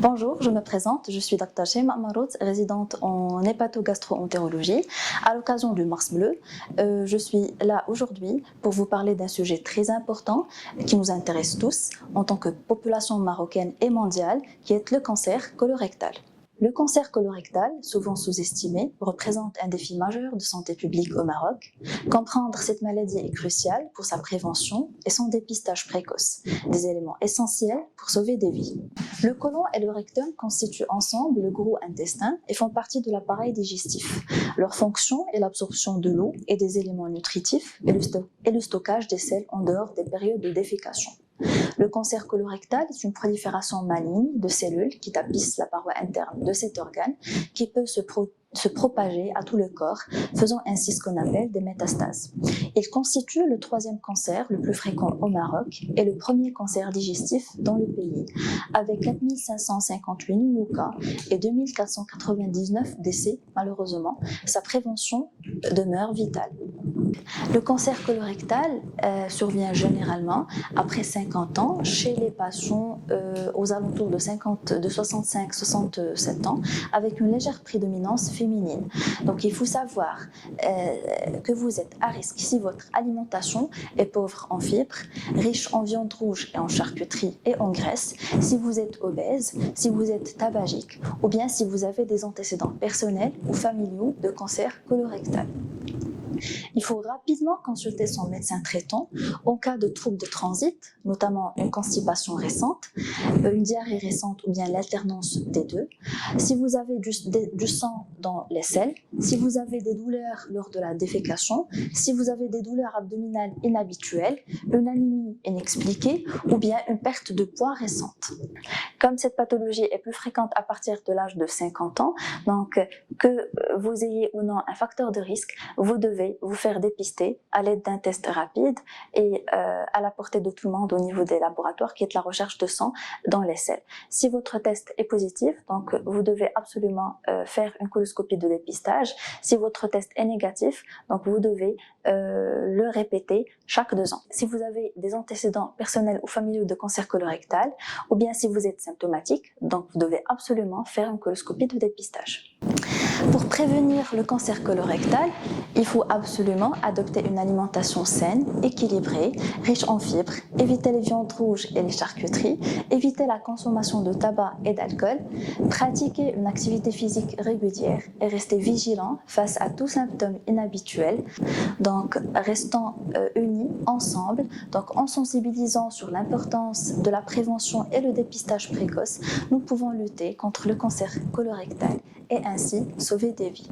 Bonjour, je me présente, je suis Dr Shema Marout, résidente en hépatogastro-entérologie. À l'occasion du Mars Bleu, je suis là aujourd'hui pour vous parler d'un sujet très important qui nous intéresse tous en tant que population marocaine et mondiale, qui est le cancer colorectal. Le cancer colorectal, souvent sous-estimé, représente un défi majeur de santé publique au Maroc. Comprendre cette maladie est crucial pour sa prévention et son dépistage précoce, des éléments essentiels pour sauver des vies. Le côlon et le rectum constituent ensemble le gros intestin et font partie de l'appareil digestif. Leur fonction est l'absorption de l'eau et des éléments nutritifs et le stockage des selles en dehors des périodes de défécation. Le cancer colorectal est une prolifération maligne de cellules qui tapissent la paroi interne de cet organe qui peut se propager à tout le corps, faisant ainsi ce qu'on appelle des métastases. Il constitue le troisième cancer le plus fréquent au Maroc et le premier cancer digestif dans le pays, avec 4558 nouveaux cas et 2499 décès malheureusement. Sa prévention demeure vitale. Le cancer colorectal survient généralement après 50 ans chez les patients aux alentours de 65-67 ans avec une légère prédominance féminine. Donc il faut savoir que vous êtes à risque si votre alimentation est pauvre en fibres, riche en viande rouge et en charcuterie et en graisse, si vous êtes obèse, si vous êtes tabagique ou bien si vous avez des antécédents personnels ou familiaux de cancer colorectal. Il faut rapidement consulter son médecin traitant en cas de troubles de transit, notamment une constipation récente, une diarrhée récente ou bien l'alternance des deux. Si vous avez du sang dans les selles, si vous avez des douleurs lors de la défécation, si vous avez des douleurs abdominales inhabituelles, une anémie inexpliquée ou bien une perte de poids récente. Comme cette pathologie est plus fréquente à partir de l'âge de 50 ans, donc que vous ayez ou non un facteur de risque, vous devez vous faire dépister à l'aide d'un test rapide et à la portée de tout le monde au niveau des laboratoires qui est la recherche de sang dans les selles. Si votre test est positif, donc vous devez absolument faire une coloscopie de dépistage. Si votre test est négatif, donc vous devez le répéter chaque 2 ans. Si vous avez des antécédents personnels ou familiaux de cancer colorectal, ou bien si vous êtes symptomatique, donc vous devez absolument faire une coloscopie de dépistage. Pour prévenir le cancer colorectal, il faut absolument adopter une alimentation saine, équilibrée, riche en fibres, éviter les viandes rouges et les charcuteries, éviter la consommation de tabac et d'alcool, pratiquer une activité physique régulière et rester vigilant face à tout symptôme inhabituel. Donc, restons unis ensemble, donc en sensibilisant sur l'importance de la prévention et le dépistage précoce, nous pouvons lutter contre le cancer colorectal et ainsi sauver des vies.